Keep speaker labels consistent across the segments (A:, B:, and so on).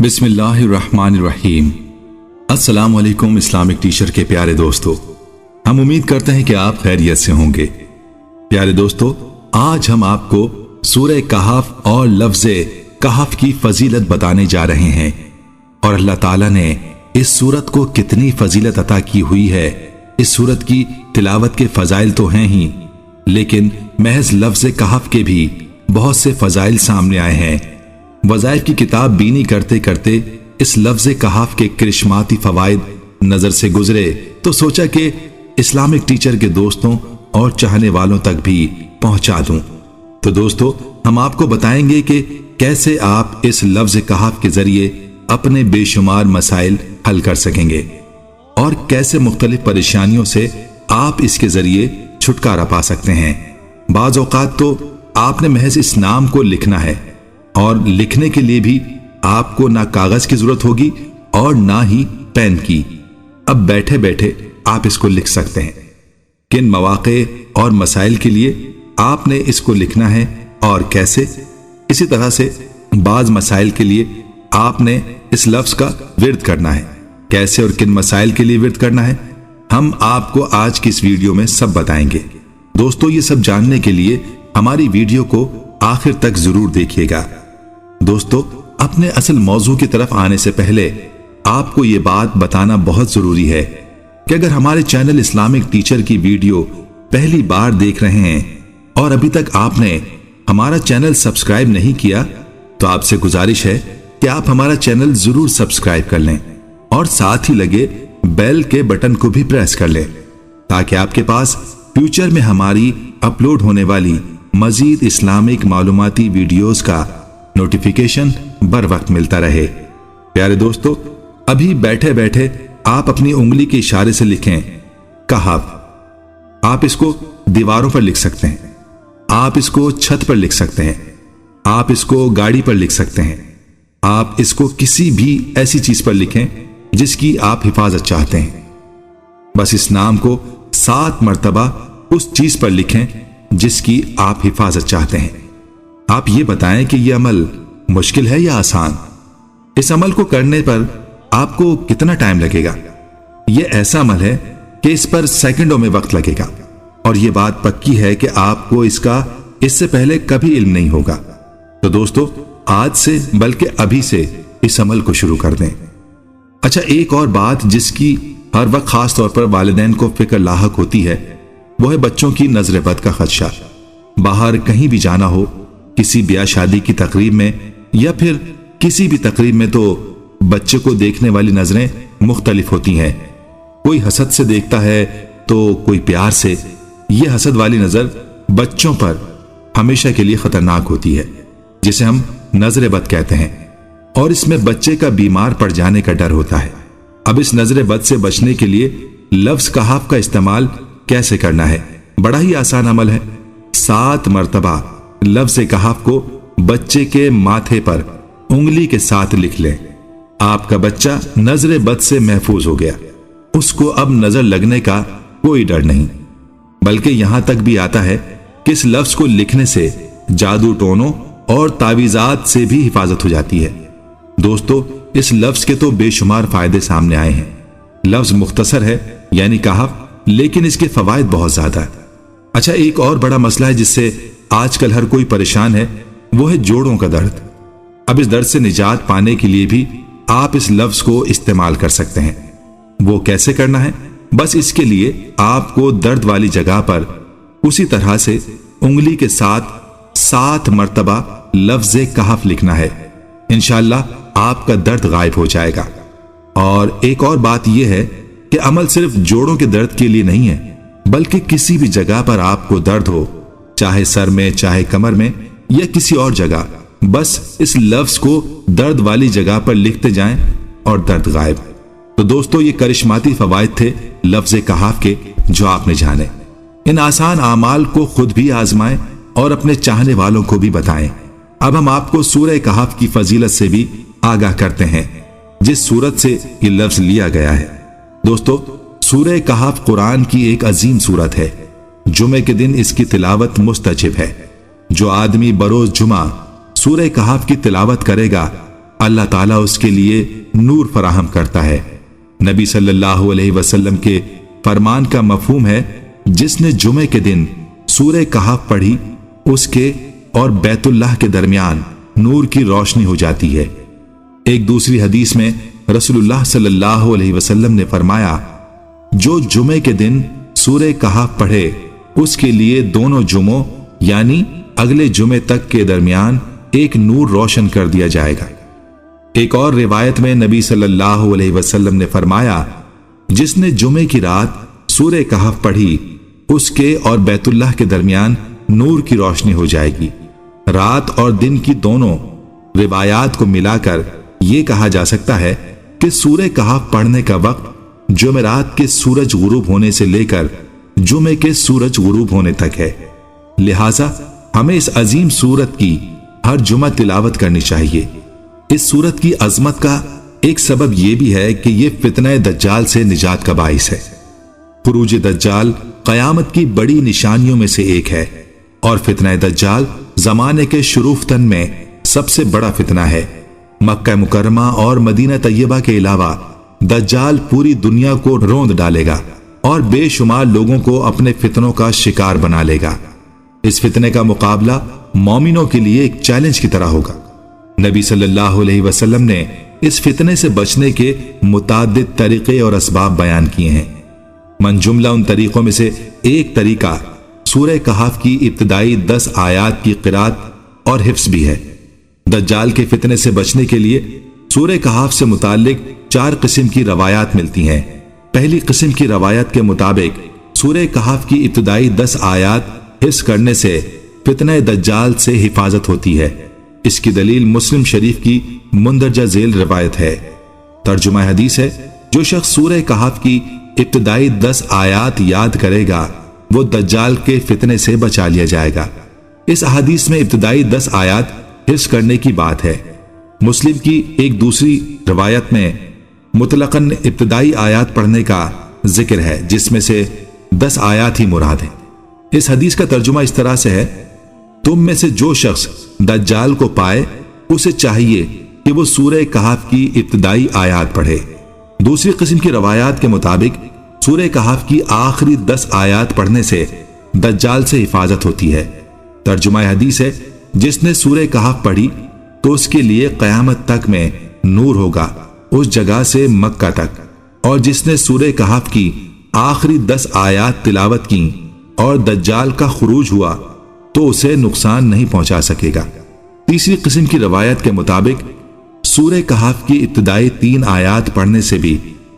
A: बिस्मिल्लाहिर्रहमानिर्रहीम। अस्सलाम वालेकुम इस्लामिक टीचर के प्यारे दोस्तों, हम उम्मीद करते हैं कि आप खैरियत से होंगे। प्यारे दोस्तों, आज हम आपको सूरह कहफ और लफ्ज़े कहफ की फजीलत बताने जा रहे हैं और अल्लाह ताला ने इस सूरत को कितनी फजीलत अता की हुई है। इस सूरत की तिलावत के फजाइल तो हैं ही, लेकिन महज लफ्ज़े कहफ के भी बहुत से फजाइल सामने आए हैं। वज़ाइफ की किताब बीनी करते करते इस लफ्ज़े कहफ के करिश्माती फवाइद नजर से गुजरे तो सोचा कि इस्लामिक टीचर के दोस्तों और चाहने वालों तक भी पहुंचा दूं। तो दोस्तों, हम आपको बताएंगे कि कैसे आप इस लफ्ज़े कहफ के जरिए अपने बेशुमार मसाइल हल कर सकेंगे और कैसे मुख्तलिफ परेशानियों से आप इसके जरिए छुटकारा पा सकते हैं। बाज़ औक़ात तो आपने महज इस नाम को लिखना है और लिखने के लिए भी आपको ना कागज की जरूरत होगी और ना ही पेन की। अब बैठे बैठे आप इसको लिख सकते हैं। किन मौक़े और मसाइल के लिए आपने इसको लिखना है और कैसे। इसी तरह से बाज़ मसाइल के लिए आपने इस लफ्ज़ का विर्द करना है। कैसे और किन मसाइल के लिए विर्द करना है, हम आपको आज की इस वीडियो में सब बताएंगे। दोस्तों, ये सब जानने के लिए हमारी वीडियो को आखिर तक जरूर देखिएगा। दोस्तों, अपने असल मौजू की तरफ आने से पहले आपको ये बात बताना बहुत जरूरी है कि अगर हमारे चैनल इस्लामिक टीचर की वीडियो पहली बार देख रहे हैं और अभी तक आपने हमारा चैनल सब्सक्राइब नहीं किया, तो आपसे गुजारिश है कि आप हमारा चैनल जरूर सब्सक्राइब कर लें और साथ ही लगे बेल के बटन को भी प्रेस कर लें, ताकि आपके पास फ्यूचर में हमारी अपलोड होने वाली मजीद इस्लामिक मालूमाती वीडियोस का नोटिफिकेशन बर वक्त मिलता रहे। प्यारे दोस्तों, अभी बैठे बैठे आप अपनी उंगली के इशारे से लिखें कहफ। आप इसको दीवारों पर लिख सकते हैं, आप इसको छत पर लिख सकते हैं, आप इसको गाड़ी पर लिख सकते हैं, आप इसको किसी भी ऐसी चीज पर लिखें जिसकी आप हिफाजत चाहते हैं। बस इस नाम को 7 मरतबा उस चीज पर लिखें जिसकी आप हिफाजत चाहते हैं। आप ये बताएं कि यह अमल मुश्किल है या आसान। इस अमल को करने पर आपको कितना टाइम लगेगा। यह ऐसा अमल है कि इस पर सेकंडों में वक्त लगेगा और यह बात पक्की है कि आपको इसका इससे पहले कभी इल्म नहीं होगा। तो दोस्तों, आज से बल्कि अभी से इस अमल को शुरू कर दें। अच्छा, एक और बात जिसकी हर वक्त खास तौर पर वालिदैन को फिक्र लाहक होती है, वो है बच्चों की नजर बद का खदशा। बाहर कहीं भी जाना हो, किसी ब्याह शादी की तकरीब में या फिर किसी भी तकरीब में, तो बच्चे को देखने वाली नजरें मुख्तलिफ होती हैं। कोई हसद से देखता है तो कोई प्यार से। यह हसद वाली नजर बच्चों पर हमेशा के लिए खतरनाक होती है, जिसे हम नजर बद कहते हैं, और इसमें बच्चे का बीमार पड़ जाने का डर होता है। अब इस नजर बद से बचने के लिए लफ्ज कहफ का इस्तेमाल कैसे करना है? बड़ा ही आसान अमल है। 7 मरतबा लफ्ज़ कहफ को बच्चे के माथे पर उंगली के साथ लिख लें। आपका बच्चा नजर बद से महफूज हो गया। उसको अब नजर लगने का कोई डर नहीं, बल्कि यहां तक भी आता है कि इस लफ्ज को लिखने से जादू टोनों और तावीजात से भी हिफाजत हो जाती है। दोस्तों, इस लफ्ज के तो बेशुमार फायदे सामने आए हैं। लफ्ज मुख्तसर है यानी कहफ, लेकिन इसके फवायद बहुत ज्यादा है। अच्छा, एक और बड़ा मसला है जिससे आजकल हर कोई परेशान है, वो है जोड़ों का दर्द। अब इस दर्द से निजात पाने के लिए भी आप इस लफ्ज को इस्तेमाल कर सकते हैं। वो कैसे करना है? बस इसके लिए आपको दर्द वाली जगह पर उसी तरह से उंगली के साथ 7 मरतबा लफ्ज़े कहफ लिखना है। इंशाअल्लाह आपका दर्द गायब हो जाएगा। और एक और बात यह है कि अमल सिर्फ जोड़ों के दर्द के लिए नहीं है, बल्कि किसी भी जगह पर आपको दर्द हो, चाहे सर में, चाहे कमर में या किसी और जगह, बस इस लफ्ज को दर्द वाली जगह पर लिखते जाएं और दर्द गायब। तो दोस्तों, ये करिश्माती फवायद थे लफ्ज़े कहफ के जो आपने जाने। इन आसान आमाल को खुद भी आजमाएं और अपने चाहने वालों को भी बताएं। अब हम आपको सूरह कहफ की फजीलत से भी आगाह करते हैं, जिस सूरत से ये लफ्ज लिया गया है। दोस्तों, सूरह कहफ कुरान की एक अजीम सूरत है। जुमे के दिन इसकी तिलावत मुस्तजिब है। जो आदमी बरोज जुमा सूरह कहफ की तिलावत करेगा, اللہ تعالیٰ اس کے لیے نور فراہم کرتا ہے۔ نبی صلی اللہ علیہ وسلم کے فرمان کا مفہوم ہے جس نے جمعے کے دن سورہ کہف پڑھی اس کے اور بیت اللہ کے درمیان نور کی روشنی ہو جاتی ہے۔ ایک دوسری حدیث میں رسول اللہ صلی اللہ علیہ وسلم نے فرمایا، جو جمعے کے دن سورہ کہف پڑھے اس کے لیے دونوں جمعوں یعنی اگلے جمعے تک کے درمیان ایک نور روشن کر دیا جائے گا۔ ایک اور روایت میں نبی صلی اللہ علیہ وسلم نے فرمایا، جس نے جمعے کی رات سورہ کہف پڑھی اس کے اور بیت اللہ کے درمیان نور کی روشنی ہو جائے گی۔ رات اور دن کی دونوں روایات کو ملا کر یہ کہا جا سکتا ہے کہ سورہ کہف پڑھنے کا وقت جمعرات کے سورج غروب ہونے سے لے کر جمعے کے سورج غروب ہونے تک ہے۔ لہٰذا ہمیں اس عظیم سورت کی ہر جمعہ تلاوت کرنی چاہیے۔ اس سورت کی عظمت کا ایک سبب یہ بھی ہے کہ یہ فتنہ دجال سے نجات کا باعث ہے۔ خروج دجال قیامت کی بڑی نشانیوں میں سے ایک ہے اور فتنہ دجال زمانے کے شروفتن میں سب سے بڑا فتنہ ہے۔ مکہ مکرمہ اور مدینہ طیبہ کے علاوہ دجال پوری دنیا کو روند ڈالے گا اور بے شمار لوگوں کو اپنے فتنوں کا شکار بنا لے گا۔ اس فتنے کا مقابلہ مومنوں کے لیے ایک چیلنج کی طرح ہوگا۔ نبی صلی اللہ علیہ وسلم نے اس فتنے سے بچنے کے متعدد طریقے اور اسباب بیان کیے ہیں۔ من جملہ ان طریقوں میں سے ایک طریقہ سورہ کہف کی ابتدائی 10 آیات کی قرات اور حفظ بھی ہے۔ دجال کے فتنے سے بچنے کے لیے سورہ کہف سے متعلق 4 قسم کی روایات ملتی ہیں۔ پہلی قسم کی روایت کے مطابق سورہ کہف کی ابتدائی 10 آیات حفظ کرنے سے فتنہ دجال سے حفاظت ہوتی ہے۔ اس کی دلیل مسلم شریف کی مندرجہ ذیل روایت ہے۔ ترجمہ حدیث ہے، جو شخص سورہ کہف کی ابتدائی 10 آیات یاد کرے گا وہ دجال کے فتنے سے بچا لیا جائے گا۔ اس حدیث میں ابتدائی 10 آیات حفظ کرنے کی بات ہے۔ مسلم کی ایک دوسری روایت میں مطلقاً ابتدائی آیات پڑھنے کا ذکر ہے جس میں سے 10 آیات ہی مراد ہیں۔ اس حدیث کا ترجمہ اس طرح سے ہے، تم میں سے جو شخص دجال کو پائے اسے چاہیے کہ وہ سورہ کہف کی ابتدائی آیات پڑھے۔ دوسری قسم کی روایات کے مطابق سورہ کہف کی آخری 10 آیات پڑھنے سے دجال سے حفاظت ہوتی ہے۔ ترجمہ حدیث ہے، جس نے سورہ کہف پڑھی تو اس کے لیے قیامت تک میں نور ہوگا اس جگہ سے مکہ تک، اور جس نے سورہ کہف کی آخری 10 آیات تلاوت کی اور دجال کا خروج ہوا تو اسے نقصان نہیں پہنچا سکے گا۔ تیسری قسم کی روایت کے مطابق سورہ کہف کی ابتدائی 3 آیات پڑھنے سے بھی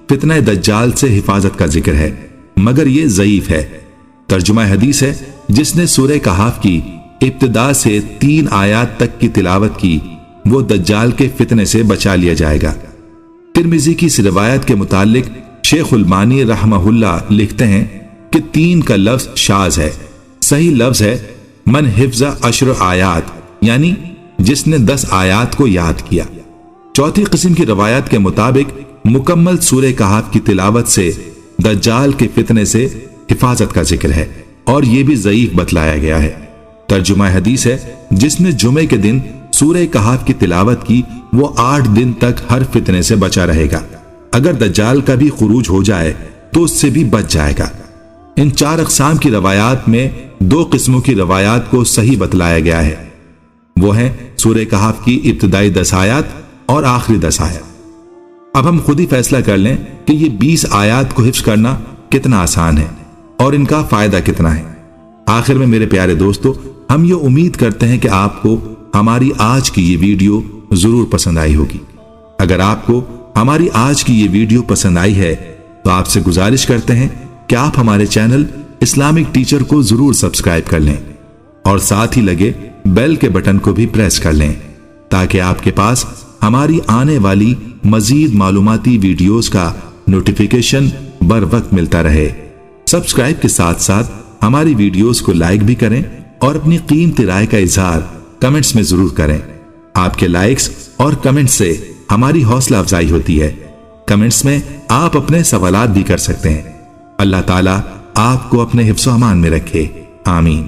A: فتنہ دجال سے حفاظت کا ذکر ہے، مگر یہ ضعیف ہے۔ ترجمہ حدیث ہے، جس نے سورہ کہف کی ابتدا سے 3 آیات تک کی تلاوت کی وہ دجال کے فتنے سے بچا لیا جائے گا۔ ترمذی کی اس روایت کے متعلق شیخ البانی رحمہ اللہ لکھتے ہیں کہ 3 کا لفظ شاذ ہے، صحیح لفظ ہے من حفظ 10 آیات، یعنی جس نے 10 آیات کو یاد کیا۔ چوتھی قسم کی روایت کے مطابق مکمل سورہ کہف کی تلاوت سے دجال کے فتنے سے حفاظت کا ذکر ہے اور یہ بھی ضعیف بتلایا گیا ہے۔ ترجمہ حدیث ہے، جس نے جمعے کے دن سورہ کہف کی تلاوت کی وہ 8 دن تک ہر فتنے سے بچا رہے گا، اگر دجال کا بھی خروج ہو جائے تو اس سے بھی بچ جائے گا۔ ان 4 اقسام کی روایات میں 2 قسموں کی روایات کو صحیح بتلایا گیا ہے، وہ ہیں سورہ کہف کی ابتدائی 10 آیات اور آخری 10 آیات۔ اب ہم خود ہی فیصلہ کر لیں کہ یہ 20 آیات کو حفظ کرنا کتنا آسان ہے اور ان کا فائدہ کتنا ہے۔ آخر میں میرے پیارے دوستو، ہم یہ امید کرتے ہیں کہ آپ کو ہماری آج کی یہ ویڈیو ضرور پسند آئی ہوگی۔ اگر آپ کو ہماری آج کی یہ ویڈیو پسند آئی ہے تو آپ سے گزارش کرتے ہیں کہ آپ ہمارے چینل اسلامک ٹیچر کو ضرور سبسکرائب کر لیں اور ساتھ ہی لگے بیل کے بٹن کو بھی پریس کر لیں تاکہ آپ کے پاس ہماری آنے والی مزید معلوماتی ویڈیوز کا نوٹیفیکیشن بر وقت ملتا رہے۔ سبسکرائب کے ساتھ ساتھ ہماری ویڈیوز کو لائک بھی کریں اور اپنی قیمتی رائے کا اظہار کمنٹس میں ضرور کریں۔ آپ کے لائکس اور کمنٹس سے ہماری حوصلہ افزائی ہوتی ہے۔ کمنٹس میں آپ اپنے سوالات بھی کر سکتے ہیں۔ اللہ تعالیٰ آپ کو اپنے حفظ و امان میں رکھے، آمین۔